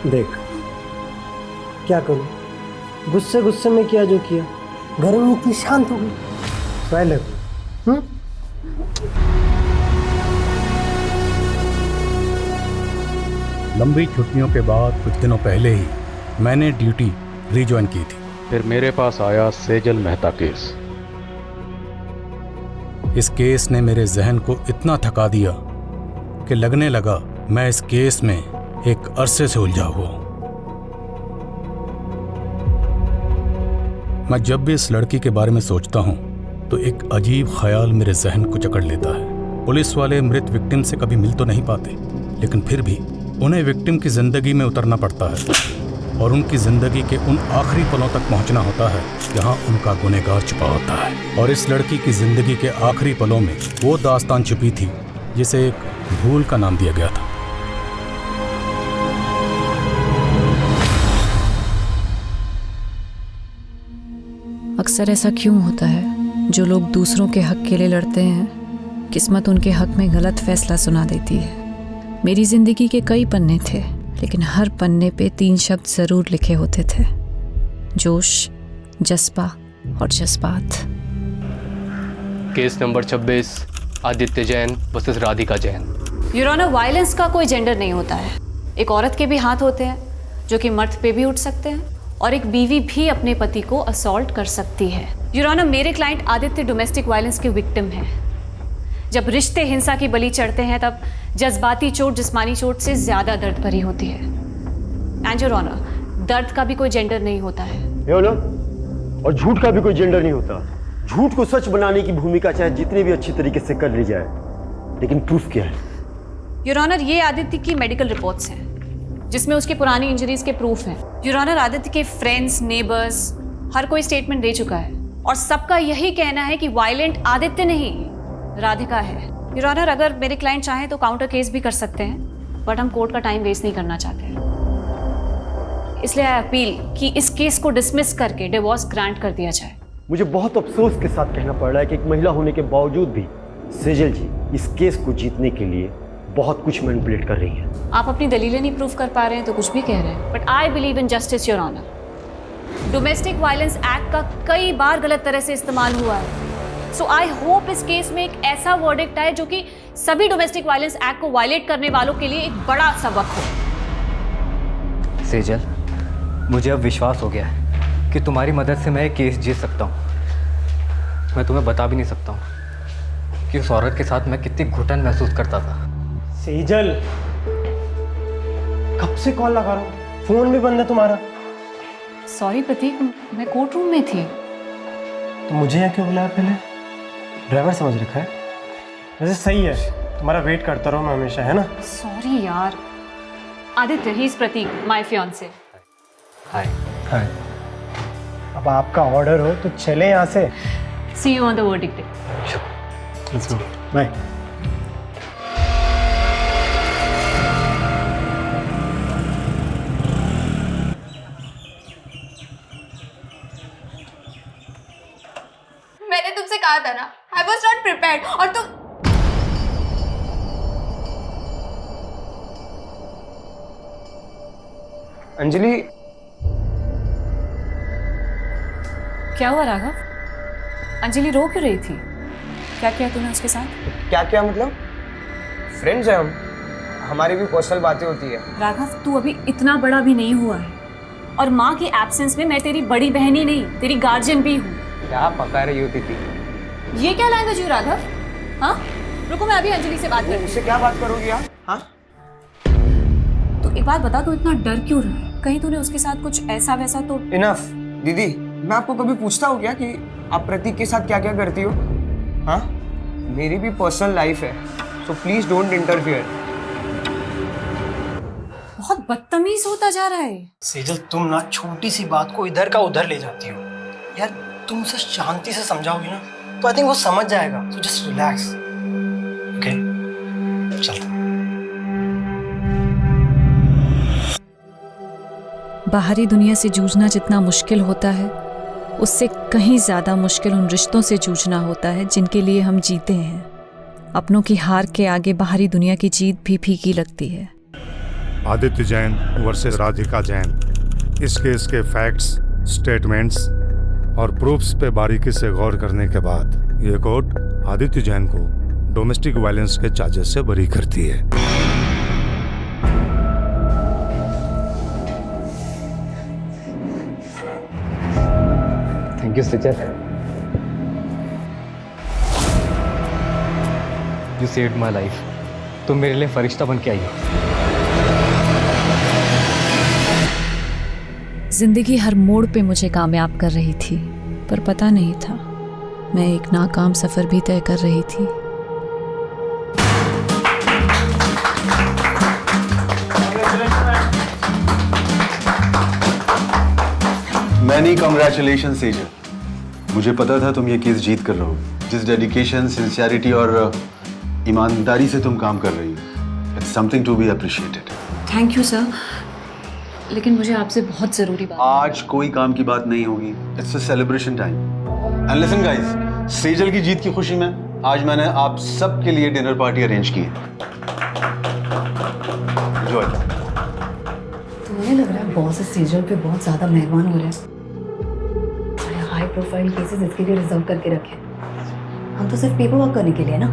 देख क्या करूं, गुस्से गुस्से में किया जो किया, घर में इतनी शांत हो गई। पहले लंबी छुट्टियों के बाद कुछ दिनों पहले ही मैंने ड्यूटी रिज्वाइन की थी। फिर मेरे पास आया सेजल मेहता केस। इस केस ने मेरे जहन को इतना थका दिया कि लगने लगा मैं इस केस में एक अरसे से उलझा हुआ हूं। मैं जब भी इस लड़की के बारे में सोचता हूं तो एक अजीब ख्याल मेरे जहन को जकड़ लेता है। पुलिस वाले मृत विक्टिम से कभी मिल तो नहीं पाते, लेकिन फिर भी उन्हें विक्टिम की जिंदगी में उतरना पड़ता है और उनकी जिंदगी के उन आखिरी पलों तक पहुंचना होता है जहां उनका गुनहगार छुपा होता है। और इस लड़की की जिंदगी के आखिरी पलों में वो दास्तान छुपी थी जिसे एक भूल का नाम दिया गया था। अक्सर ऐसा क्यों होता है, जो लोग दूसरों के हक के लिए लड़ते हैं, किस्मत उनके हक में गलत फैसला सुना देती है। मेरी जिंदगी के कई पन्ने थे, लेकिन हर पन्ने पे 3 शब्द जरूर लिखे होते थे: जोश, जज्बा और जज्बात। Case number 26, Aditya Jain versus Radhika Jain. Your honour, violence का कोई जेंडर नहीं होता है। एक औरत के भी हाथ होते हैं जो कि मर्द पे भी उठ सकते हैं, और एक बीवी भी अपने पति को असॉल्ट कर सकती है। योर ऑनर, मेरे क्लाइंट आदित्य डोमेस्टिक वायलेंस के विक्टिम हैं। जब रिश्ते हिंसा की बलि चढ़ते हैं तब जज्बाती चोट जिस्मानी चोट से ज्यादा दर्द भरी होती है। एंड योर ऑनर, दर्द का भी कोई जेंडर नहीं होता है। और झूठ का भी कोई जेंडर नहीं होता। झूठ को सच बनाने की भूमिका चाहे जितनी भी अच्छी तरीके से कर ली जाए, लेकिन प्रूफ क्या है? योर ऑनर, ये आदित्य की मेडिकल रिपोर्ट्स हैं जिसमें उसकी पुरानी इंजरीज के प्रूफ हैं। योर ऑनर, आदित्य के फ्रेंड्स, नेबर्स हर कोई स्टेटमेंट दे चुका है और सबका यही कहना है कि वायलेंट आदित्य नहीं, राधिका है। योर ऑनर, अगर मेरे क्लाइंट चाहें तो काउंटर केस भी कर सकते हैं, बट हम कोर्ट का टाइम वेस्ट नहीं करना चाहते हैं। इसलिए आई अपील कि इस केस को डिसमिस करके डिवोर्स ग्रांट कर दिया जाए। मुझे बहुत अफसोस के साथ कहना पड़ रहा है कि एक महिला होने के बावजूद भी सेजल जी इस केस को जीतने के लिए बहुत कुछ मैनिपुलेट कर रही हैं। आप अपनी दलीलें नहीं प्रूव कर पा रहे हैं तो कुछ भी कह रहे हैं, but I believe in justice your honour. Domestic violence act का कई बार गलत तरह से इस्तेमाल हुआ है, सो आई होप इस केस में एक ऐसा वर्डिक्ट आए जो कि सभी डोमेस्टिक वायलेंस एक्ट को वायलेट करने वालों के लिए एक बड़ा सबक हो। सेजल, मुझे अब विश्वास हो गया है कि तुम्हारी मदद से मैं केस जीत सकता हूँ। मैं तुम्हें बता भी नहीं सकता हूँ कि उस औरत के साथ मैं कितनी घुटन महसूस करता था। सेजल, कब से कॉल लगा रहा हूँ, फोन भी बंद है तुम्हारा। सॉरी प्रतीक, मैं कोर्ट रूम में थी। तो मुझे यहाँ क्यों बुलाया? पहले ड्राइवर समझ रखा है। वैसे सही है, तुम्हारा वेट करता रहूँ मैं हमेशा, है ना? सॉरी यार। Aditya, he is Prateek, my fiancee. Hi. Hi. अब आपका ऑर्डर हो तो चले यहाँ से। See you on the verdict day. Let's go, bye. मैंने तुमसे कहा था ना, I was not prepared, और तुम अंजलि, क्या हुआ राघव? अंजलि रो क्यों रही थी? क्या किया तूने उसके साथ? क्या क्या मतलब? फ्रेंड्स हैं हम, हमारी भी पर्सनल बातें होती है। राघव, तू अभी इतना बड़ा भी नहीं हुआ है, और माँ की एब्सेंस में मैं तेरी बड़ी बहन ही नहीं, तेरी गार्जियन भी हूँ। क्या पका रही होती थी? ये क्या लैंग्वेज हुई राघव? हाँ, रुको, मैं अभी अंजलि से बात करूँ। उससे क्या बात करोगी आप? हाँ, तो एक बात बता, तू इतना डर क्यों रहा है? कहीं तूने उसके साथ कुछ ऐसा वैसा तो? इनफ दीदी, मैं आपको कभी पूछता हूँ क्या कि आप प्रतीक के साथ क्या क्या करती हो? हाँ, मेरी भी पर्सनल लाइफ है, सो प्लीज डोंट इंटरफियर। बहुत बदतमीज होता जा रहा है। सेजल, तुम ना छोटी सी बात को इधर का उधर ले जाती हो यार। तुम उसे शांति से समझाओगी ना तो आई थिंक वो समझ जाएगा। So just relax, okay? चल। बाहरी दुनिया से जूझना जितना मुश्किल होता है, उससे कहीं ज़्यादा मुश्किल उन रिश्तों से जूझना होता है जिनके लिए हम जीते हैं। अपनों की हार के आगे बाहरी दुनिया की जीत भी फीकी लगती है। आदित्य जैन वर्सेस राधिका जैन। इस केस के फैक्ट्स, स्टेटमेंट्स और प्रूफ्स पे बारीकी से गौर करने के बाद ये कोर्ट आदित्य जैन को डोमेस्टिक वायलेंस के चार्जेस से बरी करती है। Thank you Sejal. You saved my life. तुम मेरे लिए फरिश्ता बन के आई हो। जिंदगी हर मोड़ पे मुझे कामयाब कर रही थी, पर पता नहीं था मैं एक नाकाम सफर भी तय कर रही थी। Many congratulation Sejal. मुझे पता था तुम ये केस जीत कर रहो। जिस डेडिकेशन, सिंसियरिटी और ईमानदारी से तुम काम कर रही हो, it's something to be appreciated. Thank you sir, लेकिन मुझे आपसे बहुत जरूरी बात। आज कोई काम की बात नहीं होगी। It's a celebration time. And listen guys, Sejal की जीत की खुशी में आज मैंने आप सब के लिए डिनर पार्टी अरेंज की है। एंजॉय। तो मुझे लग रहा है बॉस सेजल पे बहुत ज्यादा मेहरबान हो रहे हैं। हाई प्रोफाइल केसेस इसके लिए रिजर्व करके रखे। हम तो सिर्फ पेपर वर्क करने के लिए ना।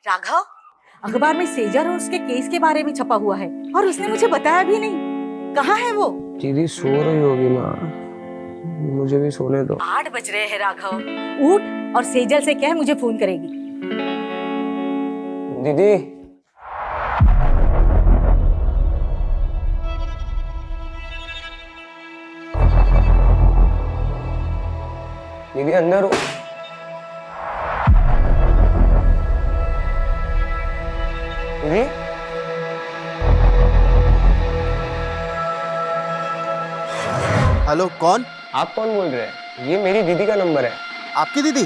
राघव, अखबार में सेजल और उसके केस के बारे में छपा हुआ है और उसने मुझे बताया भी नहीं। कहाँ है वो? दीदी सो रही होगी माँ, मुझे भी सोने दो। 8 बज रहे हैं राघव, उठ और सेजल से कह मुझे फोन करेगी। दीदी दीदी अंदर हो। दीदी हेलो, कौन? आप कौन बोल रहे हैं? ये मेरी दीदी का नंबर है। आपकी दीदी?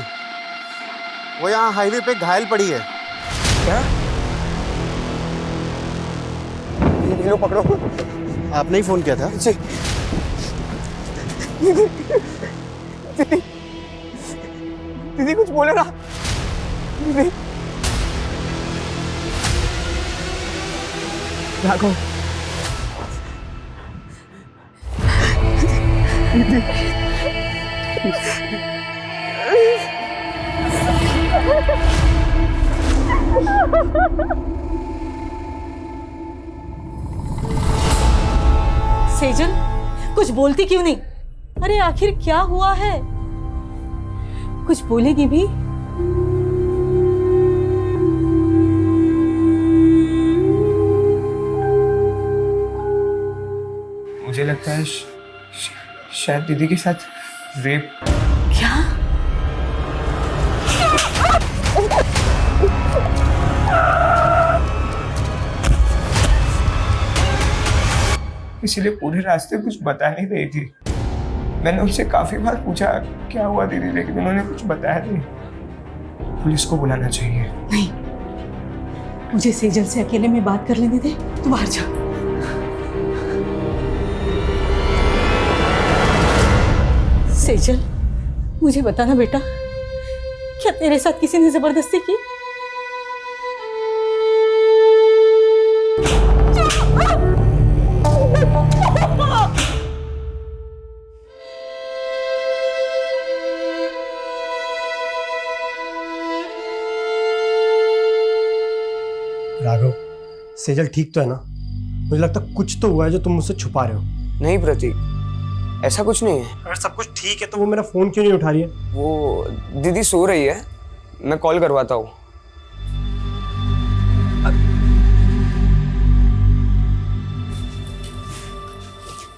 वो यहाँ हाईवे पे घायल पड़ी है। क्या? ये लो पकड़ो। आपने ही फोन किया था? जी। दीदी दीदी दीदी कुछ बोले ना। दीदी राघव, सेजल कुछ बोलती क्यों नहीं? अरे आखिर क्या हुआ है? कुछ बोलेगी भी? मुझे लगता है शायद दीदी के साथ रेप। क्या? इसीलिए पूरे रास्ते कुछ बता नहीं रही थी। मैंने उनसे काफी बार पूछा क्या हुआ दीदी, लेकिन उन्होंने कुछ बताया नहीं। पुलिस को बुलाना चाहिए। नहीं, मुझे सेजल से अकेले में बात कर लेने दे। तू बाहर जा। सेजल, मुझे बताना बेटा, क्या तेरे साथ किसी ने जबरदस्ती की? राघव, सेजल ठीक तो है ना? मुझे लगता है कुछ तो हुआ है जो तुम मुझसे छुपा रहे हो। नहीं प्रतीक, ऐसा कुछ नहीं है। अगर सब कुछ ठीक है तो वो मेरा फोन क्यों नहीं उठा रही है? वो दीदी सो रही है, मैं कॉल करवाता हूँ।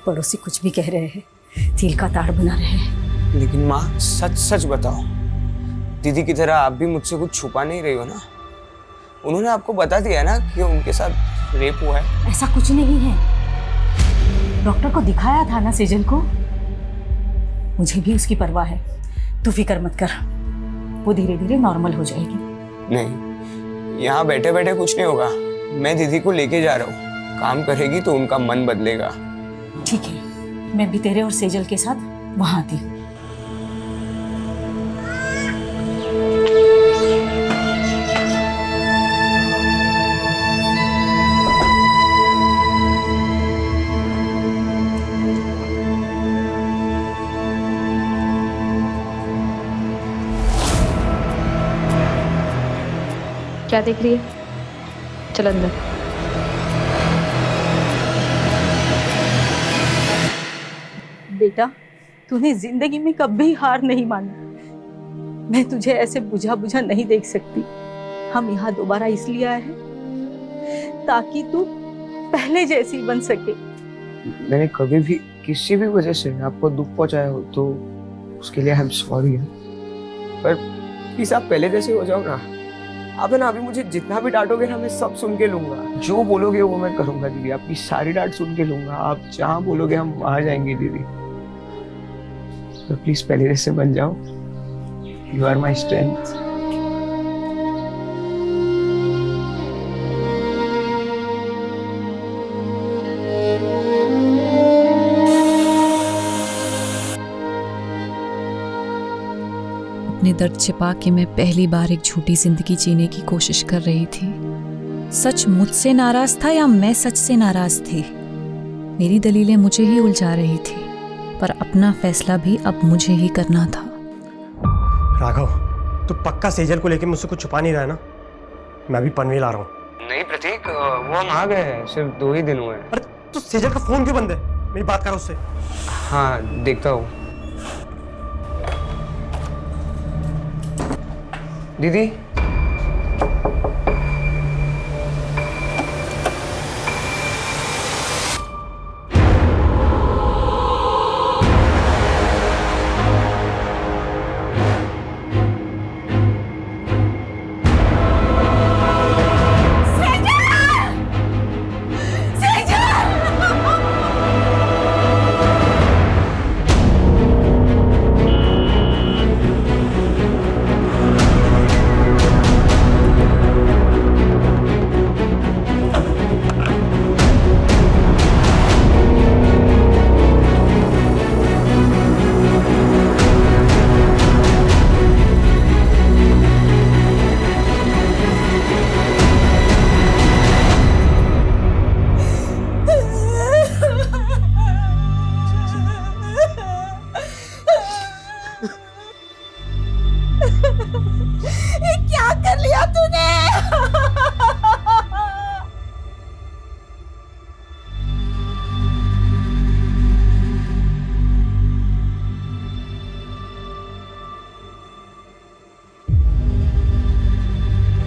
पड़ोसी कुछ भी कह रहे हैं, तिल का ताड़ बना रहे हैं। लेकिन माँ सच सच बताओ, दीदी की तरह आप भी मुझसे कुछ छुपा नहीं रही हो ना? उन्होंने आपको बता दिया ना कि उनके साथ रेप हुआ है। ऐसा कुछ नहीं है। डॉक्टर को दिखाया था ना सेजल को। मुझे भी उसकी परवाह है, तू फिक्र मत कर, वो धीरे धीरे नॉर्मल हो जाएगी। नहीं, यहाँ बैठे बैठे कुछ नहीं होगा। मैं दीदी को लेके जा रहा हूँ, काम करेगी तो उनका मन बदलेगा। ठीक है, मैं भी तेरे और सेजल के साथ वहां आती हूँ। क्या देख रही है? चल अंदर। बेटा, तूने जिंदगी में कभी हार नहीं मानी। मैं तुझे ऐसे बुझा बुझा नहीं देख सकती। हम यहाँ दोबारा इसलिए आए हैं ताकि तू पहले जैसी बन सके। मैंने कभी भी किसी भी वजह से आपको दुख पहुंचाया हो तो उसके लिए आई एम सॉरी। पर प्लीज आप पहले जैसे हो जाओ ना। आप है ना, अभी मुझे जितना भी डांटोगे ना, मैं सब सुन के लूंगा। जो बोलोगे वो मैं करूंगा दीदी। आपकी सारी डांट सुन के लूंगा। आप जहाँ बोलोगे हम वहां जाएंगे दीदी। तो प्लीज पहले जैसे बन जाओ। You are my strength. अपने दर्द छिपा के मैं पहली बार एक झूठी जिंदगी जीने की कोशिश कर रही थी। सच मुझसे नाराज था या मैं सच से नाराज थी? मेरी दलीलें मुझे ही उलझा रही थी, पर अपना फैसला भी अब मुझे ही करना था। राघव, तू पक्का सेजल को लेके मुझसे कुछ छुपा नहीं रहा है ना? मैं अभी पनवेल आ रहा हूँ। नहीं प्रतीक, वो हम आ गए हैं, सिर्फ 2 ही दिन हुए हैं। अरे तू सेजल का फोन क्यों बंद है? मेरी बात कर उससे। हाँ, देखता हूँ। दीदी, ये क्या कर लिया तूने?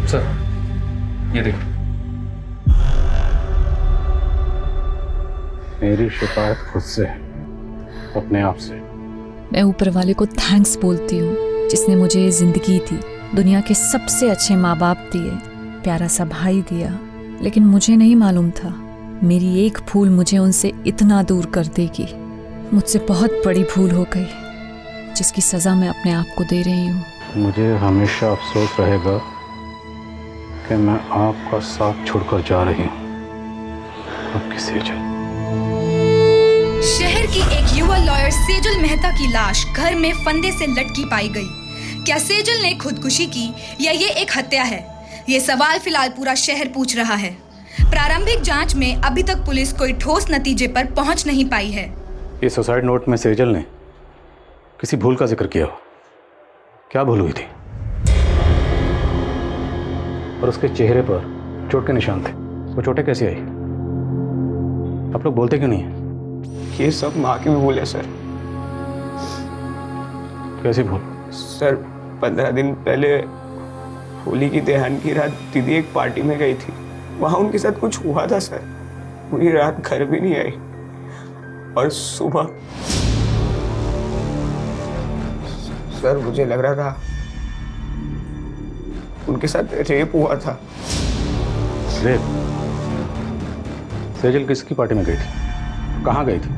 सर, ये देखो। मेरी शिकायत खुद से है, अपने आप से। मैं ऊपर वाले को थैंक्स बोलती हूँ जिसने मुझे ये जिंदगी दी, दुनिया के सबसे अच्छे माँ बाप दिए, प्यारा सा भाई दिया। लेकिन मुझे नहीं मालूम था मेरी एक भूल मुझे उनसे इतना दूर कर देगी। मुझसे बहुत बड़ी भूल हो गई जिसकी सज़ा मैं अपने आप को दे रही हूँ। मुझे हमेशा अफसोस रहेगा कि मैं आपका साथ छोड़कर जा रही हूँ। आपकी सेजल। शहर की एक युवा लॉयर सेजल मेहता की लाश घर में फंदे से लटकी पाई गई। क्या सेजल ने खुदकुशी की या ये एक हत्या है? ये सवाल फिलहाल पूरा शहर पूछ रहा है। प्रारंभिक जांच में अभी तक पुलिस कोई ठोस नतीजे पर पहुंच नहीं पाई है। ये सुसाइड नोट में सेजल ने किसी भूल का जिक्र किया हो। क्या भूल हुई थी? और उसके चेहरे पर चोट के निशान थे। वो चोटें कैसी आई? आप लोग बोलते क्यों नहीं है? ये सब माँ की भूल है सर। कैसी भूल? सर, 15 दिन पहले होली की दहन की रात दीदी एक पार्टी में गई थी। वहां उनके साथ कुछ हुआ था सर। पूरी रात घर भी नहीं आई और सुबह सर मुझे लग रहा था उनके साथ रेप हुआ था। रेप? सेजल किसकी पार्टी में गई थी? कहाँ गई थी?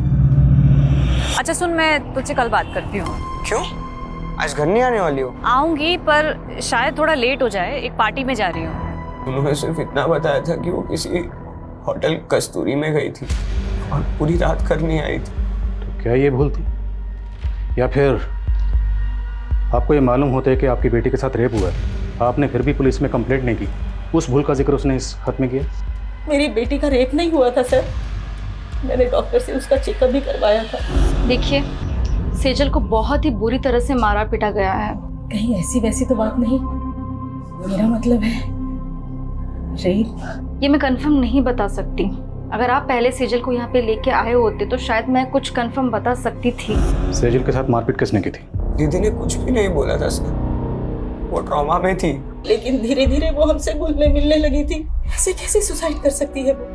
अच्छा सुन, मैं तुझसे कल बात करती हूँ। क्यों? आज घर नहीं आने वाली हो? आऊंगी, पर शायद थोड़ा लेट हो जाए, एक पार्टी में जा रही हूँ। उन्होंने सिर्फ इतना बताया था कि वो किसी होटल कस्तूरी में गई थी और पूरी रात घर नहीं आई थी। तो क्या ये भूल थी, या फिर आपको ये मालूम होता है कि आपकी बेटी के साथ रेप हुआ है, आपने फिर भी पुलिस में कंप्लेंट नहीं की? उस भूल का जिक्र उसने इस खत में किया। मेरी बेटी का रेप नहीं हुआ था सर, मैंने डॉक्टर से उसका चेकअप भी करवाया था। देखिए, सेजल को बहुत ही बुरी तरह से मारा पीटा गया है। कहीं ऐसी वैसी तो बात नहीं? मेरा मतलब है रेप। ये मैं कंफर्म नहीं बता सकती। अगर आप पहले सेजल को यहाँ पे लेके आए होते तो शायद मैं कुछ कंफर्म बता सकती थी। सेजल के साथ मारपीट किसने की थी? दीदी ने कुछ भी नहीं बोला था सर, वो ट्रॉमा में थी। लेकिन धीरे धीरे वो हमसे घुलने मिलने लगी थी। ऐसे कैसे सुसाइड कर सकती है वो?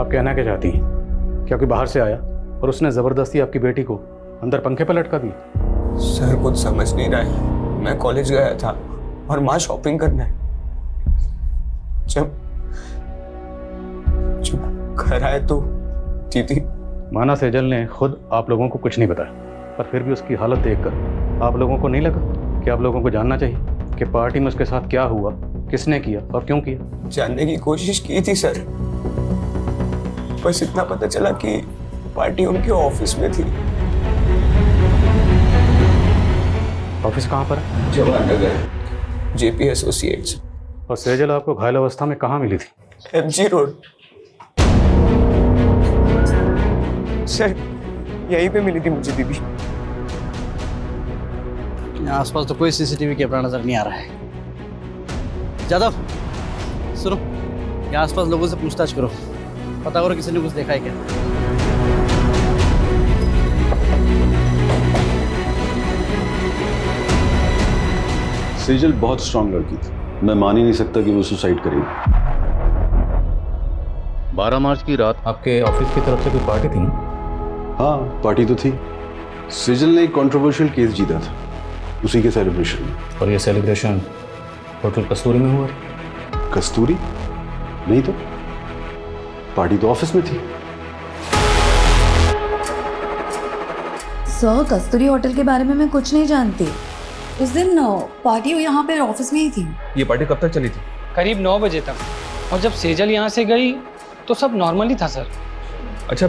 आप कहना क्या चाहती हैं? क्या कोई बाहर से आया और उसने जबरदस्ती आपकी बेटी को अंदर पंखे पर लटका दी? सर कुछ समझ नहीं रहा है। मैं कॉलेज गया था और माँ शॉपिंग करना है। जब घर आए तो दीदी। माना सेजल ने खुद आप लोगों को कुछ नहीं बताया, पर फिर भी उसकी हालत देखकर आप लोगों को नहीं लगा कि आप लोगों को जानना चाहिए कि पार्टी में उसके साथ क्या हुआ, किसने किया और क्यों किया? जानने की कोशिश की थी सर, बस इतना पता चला कि पार्टी उनके ऑफिस में थी। ऑफिस कहाँ पर है? Jawahar Nagar, JP associates. और सेजल आपको घायल अवस्था में कहाँ मिली थी? MG road. सर यहीं पे मिली थी मुझे दीदी। आसपास तो कोई सीसीटीवी कैमरा नजर नहीं आ रहा है। जादव सुनो, यहाँ आसपास लोगों से पूछताछ करो, पता करो किसी ने कुछ देखा है क्या। सेजल बहुत स्ट्रांग लड़की थी, मैं मान ही नहीं सकता कि वो सुसाइड करेगी। 12 मार्च की रात आपके ऑफिस की तरफ से कोई पार्टी थी ना? हाँ, पार्टी तो थी। सेजल ने एक कंट्रोवर्शियल केस जीता था, उसी के सेलिब्रेशन में। और ये सेलिब्रेशन होटल कस्तूरी में हुआ? कस्तूरी नहीं तो पार्टी तो ऑफिस में थी। सर, कस्तूरी होटल के बारे में मैं कुछ नहीं जानती। उस दिन पार्टी यहाँ पे ऑफिस में ही थी। ये पार्टी कब तक चली थी? करीब 9 बजे तक, और जब सेजल यहाँ से गई तो सब नॉर्मल ही था सर। अच्छा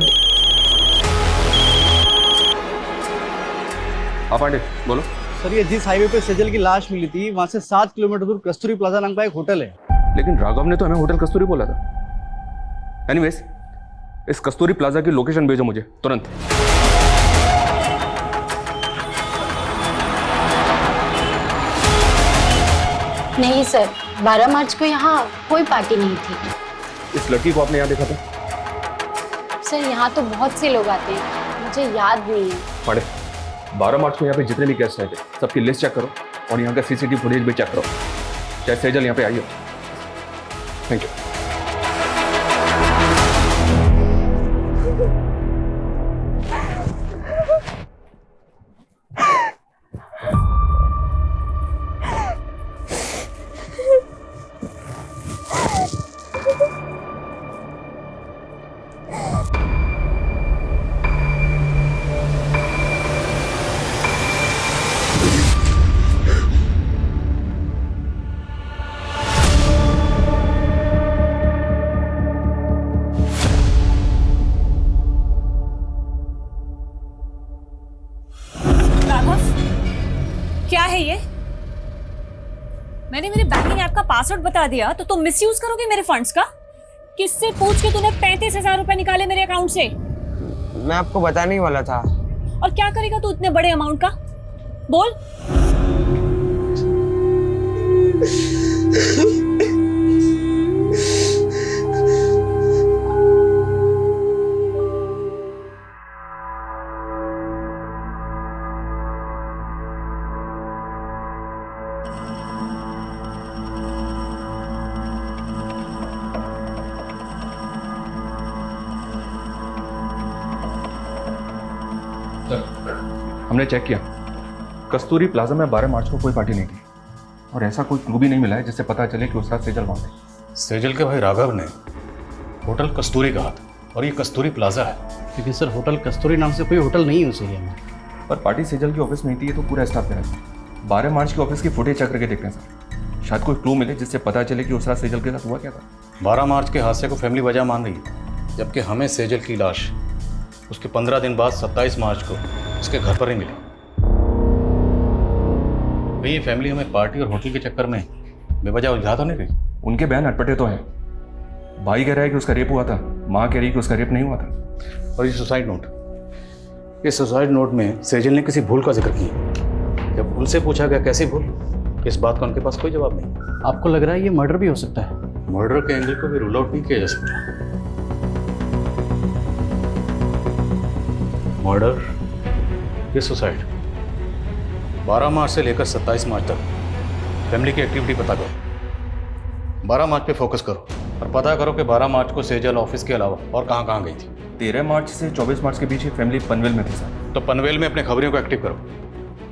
हाँ पांडे बोलो। सर, ये जिस हाईवे पे सेजल की लाश मिली थी वहाँ से 7 किलोमीटर दूर कस्तूरी प्लाजा नाम का एक होटल है। लेकिन राघव ने तो हमें होटल कस्तूरी बोला था। एनीवेज, इस कस्तूरी प्लाजा की लोकेशन भेजो मुझे तुरंत। नहीं सर, 12 मार्च को यहाँ कोई पार्टी नहीं थी। इस लड़की को आपने यहाँ देखा था? सर, यहाँ तो बहुत से लोग आते हैं, मुझे याद नहीं है। पांडे, 12 मार्च को यहाँ पे जितने भी गेस्ट आए थे सबकी लिस्ट चेक करो और यहाँ का सीसीटीवी फुटेज भी चेक करो, चाहे सेजल यहाँ पे आई हो। Thank you. क्या है ये? मैंने मेरे बैंकिंग ऐप का पासवर्ड बता दिया तो तुम मिसयूज करोगे मेरे फंड्स का? किससे पूछ के तूने 35,000 रुपए निकाले मेरे अकाउंट से? मैं आपको बताने ही वाला था। और क्या करेगा तू इतने बड़े अमाउंट का? बोल। हमने चेक किया, कस्तूरी प्लाजा में 12 मार्च को कोई पार्टी नहीं थी और ऐसा कोई क्लू भी नहीं मिला है जिससे पता चले कि उसका सेजल वहाँ थे। सेजल के भाई राघव ने होटल कस्तूरी कहा था और ये कस्तूरी प्लाजा है। लेकिन सर होटल कस्तूरी नाम से कोई होटल नहीं है उस एरिया में। पर पार्टी सेजल की ऑफिस में थी, ये तो पूरा स्टाफ कह रहा है। 12 मार्च की ऑफिस की फुटेज चेक करके देखते हैं सर, शायद कोई क्लू मिले जिससे पता चले कि उस रात सेजल के साथ हुआ क्या था। 12 मार्च के हादसे को फैमिली वजह मान रही है, जबकि हमें सेजल की लाश उसके 15 दिन बाद 27 मार्च को उसके घर पर ही मिली। भाई ये फैमिली हमें पार्टी और होटल के चक्कर में बेवजह उलझा तो नहीं रही। उनके बयान अटपटे तो हैं। भाई कह रहा है कि उसका रेप हुआ था, माँ कह रही है कि उसका रेप नहीं हुआ था। और ये सुसाइड नोट, इस सुसाइड नोट में सेजल ने किसी भूल का जिक्र किया। जब उनसे पूछा गया कैसी भूल, इस बात का उनके पास कोई जवाब नहीं। आपको लग रहा है ये मर्डर भी हो सकता है? मर्डर के एंगल को भी रूल आउट नहीं किया जा सकता। मर्डर या सुसाइड, 12 मार्च से लेकर 27 मार्च तक फैमिली की एक्टिविटी पता करो। 12 मार्च पे फोकस करो और पता करो कि 12 मार्च को सेजल ऑफिस के अलावा और कहाँ कहाँ गई थी। 13 मार्च से 24 मार्च के बीच ये फैमिली पनवेल में थी सर। तो पनवेल में अपने खबरियों को एक्टिव करो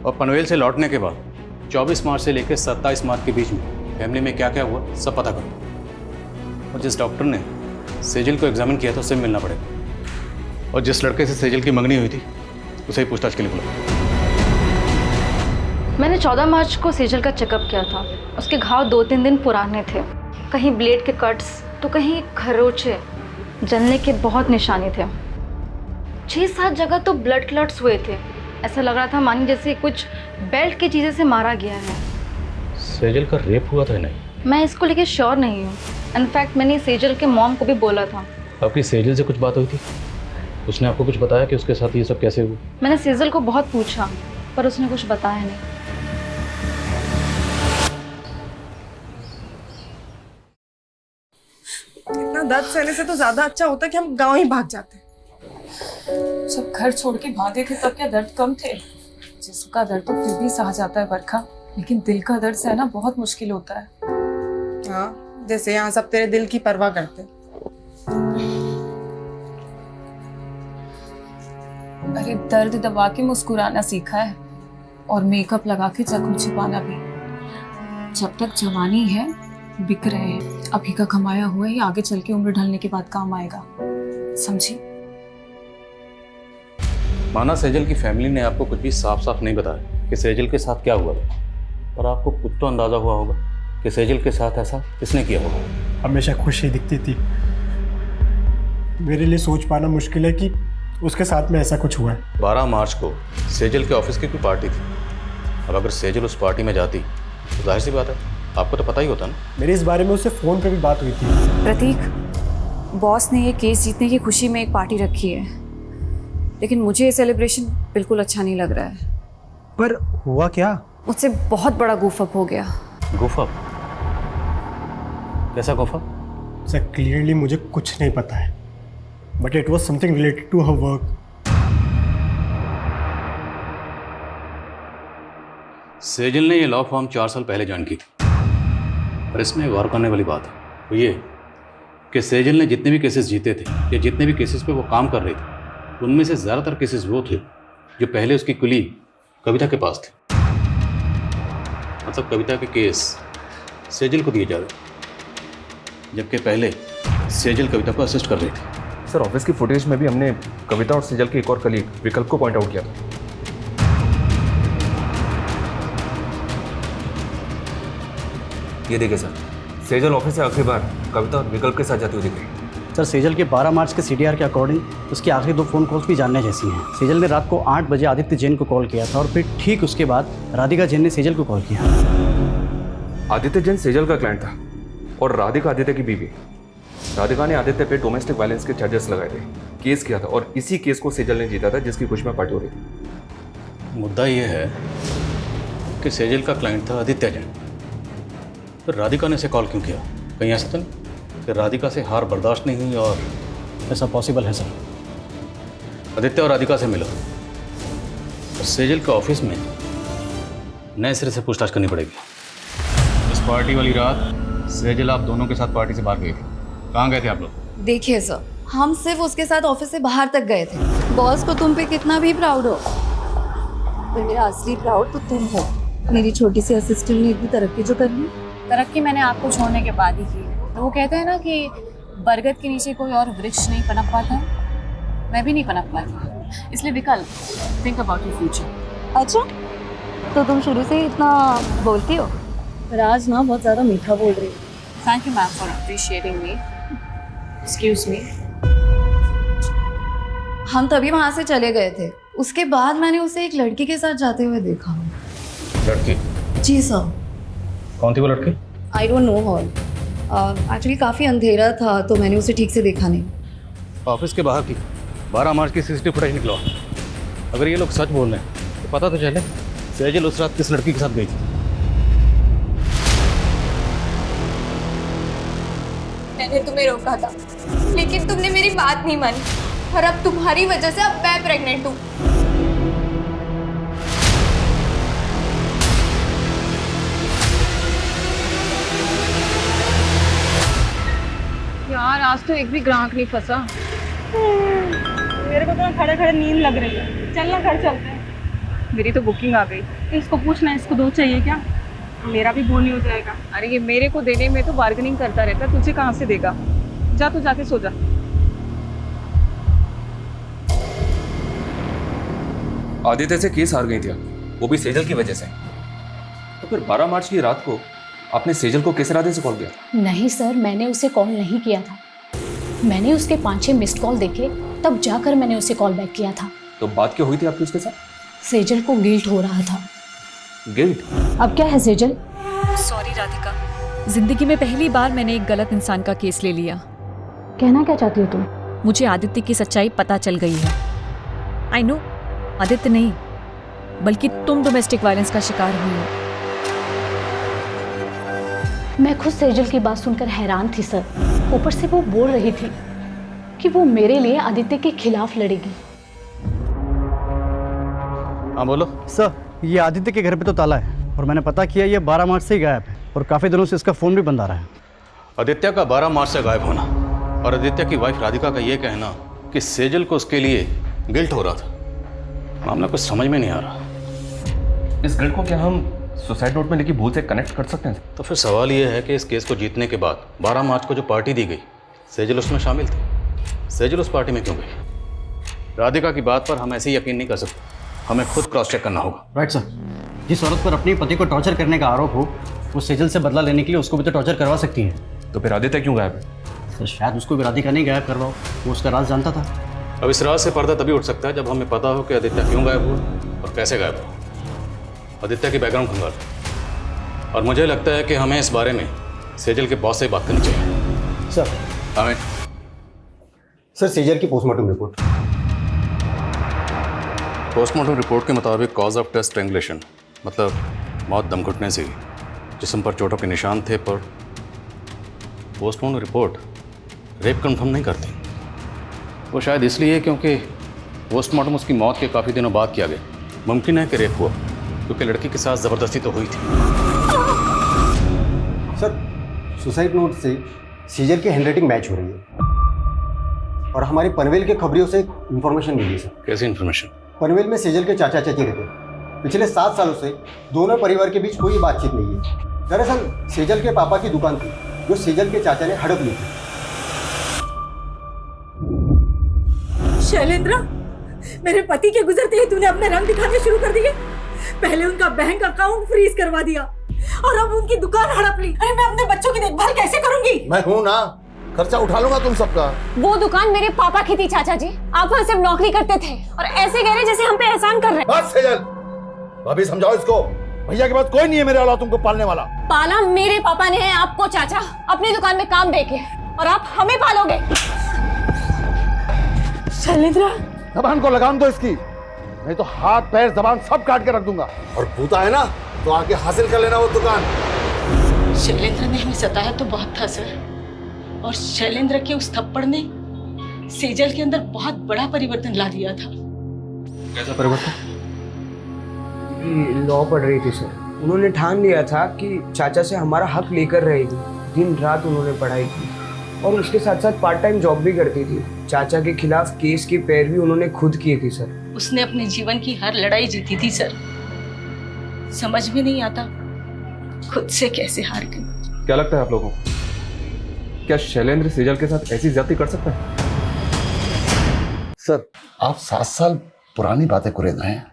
और पनवेल से लौटने के बाद 24 मार्च से लेकर 27 मार्च के बीच में फैमिली में क्या क्या हुआ सब पता करो। और जिस डॉक्टर ने सेजल को एग्जामिन किया था उससे मिलना पड़ेगा, और जिस लड़के से सेजल की मंगनी हुई थी उसे ही पूछताछ के लिए बुलाओ। मैंने 14 मार्च को सेजल का चेकअप किया था। उसके घाव 2-3 दिन पुराने थे, कहीं ब्लेड के कट्स तो कहीं खरोचे, जलने के बहुत निशाने थे। 6-7 जगह तो ब्लड क्लॉट्स हुए थे। ऐसा लग रहा था मानी जैसे कुछ बेल्ट की चीज़ें से मारा गया है। सेजल का रेप हुआ था नहीं? मैं इसको लेके श्योर नहीं हूँ। इनफैक्ट मैंने सेजल के मॉम को भी बोला था। आपकी सेजल से कुछ बात हुई थी? उसने आपको कुछ बताया कि उसके साथ ये सब कैसे हुआ? मैंने सेजल को बहुत पूछा पर उसने कुछ बताया नहीं। इतना दर्द सहने से तो ज्यादा अच्छा होता कि हम गांव ही भाग जाते। जब घर छोड़ के भागे थे तब क्या दर्द कम थे? जिस्म का दर्द तो फिर भी सहा जाता है बरखा, लेकिन दिल का दर्द सहना बहुत मुश्किल होता है। हाँ, जैसे यहाँ सब तेरे दिल की परवाह करते। अरे दर्द दबा के मुस्कुराना सीखा है और मेकअप लगा के जख्म छुपाना भी। जब तक जवानी है बिक रहे हैं, अभी का कमाया हुआ ही आगे चल के उम्र ढलने के बाद काम आएगा, समझी? माना सेजल की फैमिली ने आपको कुछ भी साफ साफ नहीं बताया कि सेजल के साथ क्या हुआ था, और आपको कुछ तो अंदाजा हुआ होगा कि सेजल के साथ ऐसा किसने किया होगा। हमेशा खुशी दिखती थी। मेरे लिए सोच पाना मुश्किल है कि उसके साथ में ऐसा कुछ हुआ है। 12 मार्च को सेजल के ऑफिस की कोई पार्टी थी। अब अगर सेजल उस पार्टी में जाती तो जाहिर सी बात है आपको तो पता ही होता ना। मेरी इस बारे में उससे फ़ोन पे भी बात हुई थी। प्रतीक, बॉस ने ये केस जीतने की खुशी में एक पार्टी रखी है, लेकिन मुझे ये सेलिब्रेशन बिल्कुल अच्छा नहीं लग रहा है। पर हुआ क्या? मुझसे बहुत बड़ा गूफअप हो गया। गूफअप? कैसा गूफअप? सर क्लियरली मुझे कुछ नहीं पता है, but it was something related to her work. Sejal ने ये लॉ फॉर्म 4 साल पहले ज्वाइन की थी, और इसमें गौर करने वाली बात है वो ये कि सेजल ने जितने भी केसेस जीते थे या जितने भी केसेस पे वो काम कर रही थी, उनमें से ज़्यादातर केसेस वो थे जो पहले उसकी कुली कविता के पास थे। मतलब कविता के केस सेजल को दिए जा रहे, जबकि पहले सेजल कविता को असिस्ट कर रही थी। सर ऑफिस की फुटेज में भी हमने कविता और सेजल के एक और कलीग विकल्प को पॉइंट आउट किया था। ये देखिए सर, सेजल ऑफिस से आखिरी बार कविता और विकल्प के साथ जाती हुई दिख रही। सर सेजल के 12 मार्च के CDR के अकॉर्डिंग उसकी आखिरी 2 फ़ोन कॉल्स भी जानने जैसी हैं। सेजल ने रात को 8 बजे आदित्य जैन को कॉल किया था और फिर ठीक उसके बाद राधिका जैन ने सेजल को कॉल किया। आदित्य जैन सेजल का क्लाइंट था और राधिका आदित्य की बीवी। राधिका ने आदित्य पे डोमेस्टिक वायलेंस के चार्जेस लगाए थे, केस किया था, और इसी केस को सेजल ने जीता था जिसकी खुशी में पार्टी हो रही थी। मुद्दा ये है कि सेजल का क्लाइंट था आदित्य जैन, फिर राधिका ने इसे कॉल क्यों किया? कहीं ऐसा तो नहीं कि राधिका से हार बर्दाश्त नहीं हुई? और ऐसा पॉसिबल है सर। आदित्य और राधिका से मिलो और सेजल के ऑफिस में नए सिरे से पूछताछ करनी पड़ेगी। इस पार्टी वाली रात सेजल आप दोनों के साथ पार्टी से बाहर गए थे, कहाँ गए थे आप लोग? देखिए सर, हम सिर्फ उसके साथ ऑफिस से बाहर तक गए थे। बॉस को तुम पे कितना भी प्राउड हो, पर मेरा असली प्राउड तो तुम हो। मेरी छोटी सी असिस्टेंट ने इतनी तरक्की जो करनी। तरक्की मैंने आपको छोड़ने के बाद ही की है। तो वो कहते हैं ना कि बरगद के नीचे कोई और वृक्ष नहीं पनप पाता, मैं भी नहीं पनप पाती। इसलिए विकल्प, थिंक अबाउट योर फ्यूचर। अच्छा, तो तुम शुरू से ही इतना बोलती हो? राज ना बहुत ज़्यादा मीठा बोल रही है। Thank you ma'am for appreciating me. Excuse me. हम तभी वहाँ से चले गए थे। उसके बाद मैंने उसे एक लड़की के साथ जाते हुए देखा। लड़की? जी सर। कौन थी वो लड़की? I don't know hall. Actually काफ़ी अंधेरा था तो मैंने उसे ठीक से देखा नहीं। ऑफिस के बाहर की 12 मार्च की सीसीटीवी फुटेज निकला। अगर ये लोग सच बोल रहे हैं तो पता तो चले सेजल उस रात किस लड़की के साथ गई थी। मैंने तुम्हें रोका था, लेकिन तुमने मेरी बात नहीं मानी और अब तुम्हारी वजह से अब मैं प्रेग्नेंट हूँ। यार आज तो एक भी ग्राहक नहीं फंसा। मेरे को तो खड़े खड़े नींद लग रही है। चलना घर चलते हैं। मेरी तो बुकिंग आ गई। इसको पूछना, इसको 2 चाहिए क्या? मेरा भी बोनी हो जाएगा। अरे ये मेरे को देने में तो बार्गेनिंग करता रहता, तुझे कहाँ से देगा? जा तू जाके सो जा। आदित्य से केस हार गई थी, वो भी सेजल की वजह से। तो फिर 12 मार्च की रात को आपने सेजल को किस इरादे से कॉल किया? नहीं सर, मैंने उसे कॉल नहीं किया था। मैंने उसके 5-6 मिस्ड कॉल देखे, तब जाकर मैंने उसे कॉल बैक किया था। तो बात क्या हुई थी आपकी उसके साथ? सेजल को गिल्ट हो रहा था। गिल्ट? अब क्या है सेजल? सॉरी राधिका, जिंदगी में पहली बार मैंने एक गलत इंसान का केस ले लिया। कहना क्या चाहती हो तुम? मुझे आदित्य की सच्चाई पता चल गई है। आई नो, आदित्य नहीं बल्कि तुम डोमेस्टिक वायलेंस का शिकार हुई हो। मैं खुद सेजल की बात सुनकर हैरान थी सर। ऊपर से वो बोल रही थी कि वो मेरे लिए आदित्य के खिलाफ लड़ेगी। हाँ बोलो। सर, ये आदित्य के घर पे तो ताला है और मैंने पता किया ये 12 मार्च से ही गायब है और काफ़ी दिनों से इसका फ़ोन भी बंद आ रहा है। आदित्य का 12 मार्च से गायब होना और आदित्य की वाइफ राधिका का ये कहना कि सेजल को उसके लिए गिल्ट हो रहा था, मामला कुछ समझ में नहीं आ रहा। इस गिल्ट को क्या हम सुसाइड नोट में लिखी भूल से कनेक्ट कर सकते हैं? तो फिर सवाल ये है कि इस केस को जीतने के बाद 12 मार्च को जो पार्टी दी गई, सेजल उसमें शामिल थी। सेजल उस पार्टी में क्यों गई? राधिका की बात पर हम ऐसे ही यकीन नहीं कर सकते, हमें खुद क्रॉस चेक करना होगा। Right sir. जिस औरत पर अपने पति को टॉर्चर करने का आरोप हो, वो सेजल से बदला लेने के लिए उसको भी तो टॉर्चर करवा सकती है। तो फिर आदित्य क्यों गायब है? सर शायद उसको भी राधिका नहीं गायब करवाओ, वो उसका राज जानता था। अब इस राज से पर्दा तभी उठ सकता है जब हमें पता हो कि आदित्य क्यों गायब हुआ और कैसे गायब हुआ। आदित्य की बैकग्राउंड खंगाल, और मुझे लगता है कि हमें इस बारे में सेजल के बॉस से बात करनी चाहिए। सर। हमें सर, सेजल की पोस्टमार्टम रिपोर्ट। पोस्टमार्टम रिपोर्ट के मुताबिक कॉज ऑफ डेथ स्ट्रैंगुलेशन, मतलब मौत दम घुटने से। जिस्म पर चोटों के निशान थे, पर पोस्टमार्टम रिपोर्ट रेप कंफर्म नहीं करती। वो शायद इसलिए क्योंकि पोस्टमार्टम उसकी मौत के काफ़ी दिनों बाद किया गया। मुमकिन है कि रेप हुआ क्योंकि लड़की के साथ ज़बरदस्ती तो हुई थी। सर, सुसाइड नोट से सीजर की हैंडराइटिंग मैच हो रही है और हमारे पनवेल के खबरियों से इंफॉर्मेशन मिली सर। कैसी इंफॉर्मेशन? पनवेल में सेजल के चाचा चाची रहते हैं। पिछले 7 सालों से दोनों परिवार के बीच कोई बातचीत नहीं है। दरअसल सेजल के पापा की दुकान थी जो सेजल के चाचा ने हड़प ली थी। शैलेंद्र, मेरे पति के गुजरते ही तूने अपने रंग दिखाने शुरू कर दिए। पहले उनका बैंक अकाउंट फ्रीज करवा दिया और अब उनकी दुकान हड़प ली। अरे मैं अपने बच्चों की देखभाल कैसे करूंगी? मैं हूं ना, खर्चा उठा लूंगा तुम सबका। वो दुकान मेरे पापा की थी चाचा जी, आप वहाँ सिर्फ नौकरी करते थे और ऐसे कह रहे जैसे हम पे एहसान कर रहे हैं। बस सेजल, भाभी समझाओ इसको। भैया के बाद कोई नहीं है मेरे अलावा तुमको पालने वाला। पाला मेरे पापा ने है आपको चाचा, अपनी दुकान में काम देके, और आप हमें पालोगे। शैलेंद्र, जबान को लगाम दो इसकी, नहीं तो हाथ पैर जबान सब काट के रख दूंगा। और भूता है ना तो आके हासिल कर लेना वो दुकान। शैलेंद्र ने हमें सताया तो बहुत था सर, और शैलेंद्र के उस थप्पड़ ने सेजल के अंदर बहुत बड़ा परिवर्तन ला दिया था। कैसा परिवर्तन? लॉ पढ़ रही थी सर। उन्होंने ठान लिया था कि चाचा से हमारा हक लेकर रहेगी। दिन रात उन्होंने पढ़ाई की और उसके साथ साथ पार्ट टाइम जॉब भी करती थी। चाचा के खिलाफ केस की पैरवी उन्होंने खुद की थी सर। उसने अपने जीवन की हर लड़ाई जीती थी सर। समझ में नहीं आता खुद से कैसे हार गई। क्या लगता है आप लोगों को क्या शैलेंद्र सेजल के साथ ऐसी ज्यादती कर सकता है? सर, आप 7 साल पुरानी बातें कुरेद रहे हैं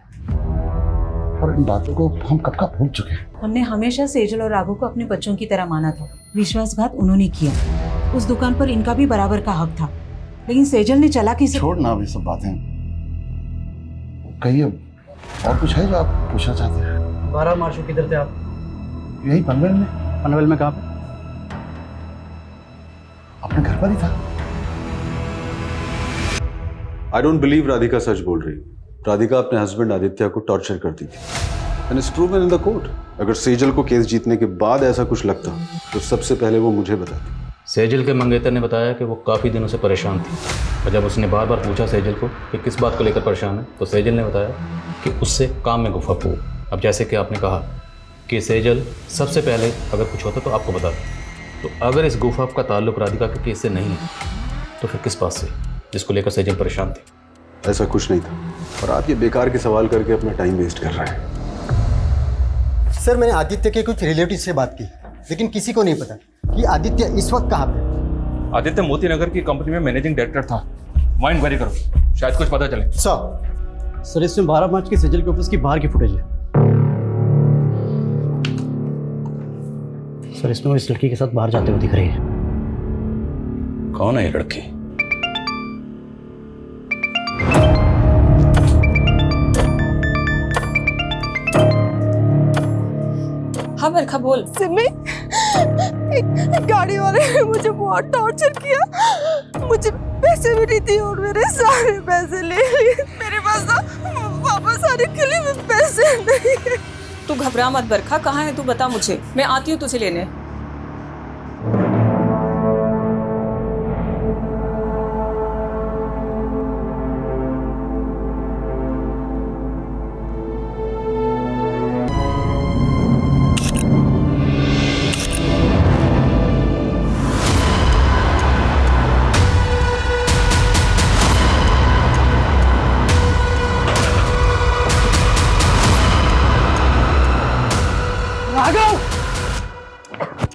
और इन बातों को हम कब का भूल चुके हैं। हमने हमेशा सेजल और राघव को अपने बच्चों की तरह माना था। विश्वासघात उन्होंने किया। उस दुकान पर इनका भी बराबर का हक था, लेकिन सेजल ने चालाकी से। छोड़ ना अब ये सब बातें, कहिए और कुछ है जो आप पूछना चाहते हैं? 12 मार्च को किधर थे आप? यही पनवेल में। पनवेल में कहाँ पे? अपने घर पर ही था। आई डोंट बिलीव राधिका सच बोल रही। राधिका अपने हस्बैंड आदित्य को टॉर्चर करती थी and it's proven in the court. अगर सेजल को केस जीतने के बाद ऐसा कुछ लगता तो सबसे पहले वो मुझे बताती। सेजल के मंगेतर ने बताया कि वो काफ़ी दिनों से परेशान थी और जब उसने बार बार पूछा सेजल को कि किस बात को लेकर परेशान है तो सेजल ने बताया कि उससे काम में गुफा हो। अब जैसे कि आपने कहा कि सेजल सबसे पहले अगर कुछ होता तो आपको बता दें, तो अगर इस गुफा का ताल्लुक राधिका के केस से नहीं है तो फिर किस बात से जिसको लेकर सेजल परेशान थी? ऐसा कुछ नहीं था और आप ये बेकार के सवाल करके अपना टाइम वेस्ट कर रहे हैं। सर, मैंने आदित्य के कुछ रिलेटिव से बात की, लेकिन किसी को नहीं पता कि आदित्य इस वक्त कहाँ पे। आदित्य मोती नगर की कंपनी में मैनेजिंग डायरेक्टर था। वहाँ इंक्वायरी करो, शायद कुछ पता चले। सर इसमें 12 मार्च की सेजल के ऑफिस की बाहर की फुटेज है। सर इसमें वो इस लड़की के साथ बाहर जाते हुए दिख रही है। कौन है ये लड़की? हाँ बरखा बोल। सिमी, गाड़ी वाले ने मुझे बहुत टॉर्चर किया। मुझे पैसे भी नहीं दिए और मेरे सारे पैसे ले लिए। मेरे पास तो वापस आने के लिए पैसे नहीं है। तू घबरा मत बरखा, कहाँ है तू बता मुझे, मैं आती हूँ तुझे लेने।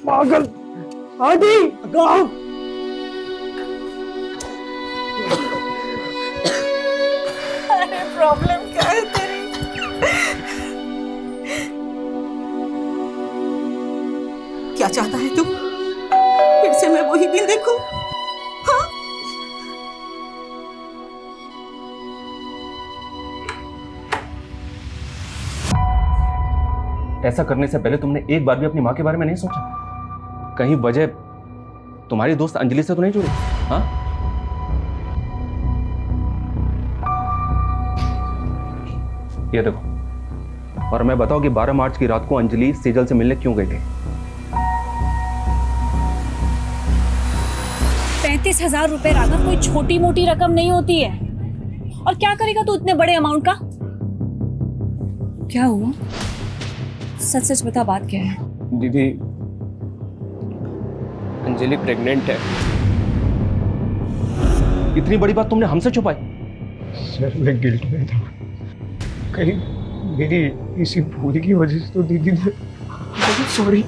पागल आदि गाँव। अरे प्रॉब्लम क्या है तेरी? क्या चाहता है तू? फिर से मैं वही दिन देखूं? हाँ? ऐसा करने से पहले तुमने एक बार भी अपनी माँ के बारे में नहीं सोचा? कहीं वजह तुम्हारी दोस्त अंजलि से तो नहीं जुड़ी? हाँ? ये देखो, और मैं बताऊं कि 12 मार्च की रात को अंजलि सेजल से मिलने क्यों गई थी? 35,000 रुपए राघव कोई छोटी मोटी रकम नहीं होती है। और क्या करेगा तू इतने बड़े अमाउंट का? क्या हुआ? सच सच बता, बात क्या है? दीदी, अंजलि प्रेग्नेंट है। इतनी बड़ी बात तुमने हमसे छुपाई? सर मैं गिल्ट में था, कहीं मेरी इसी भूल की वजह से तो दीदी ने। बहुत सॉरी।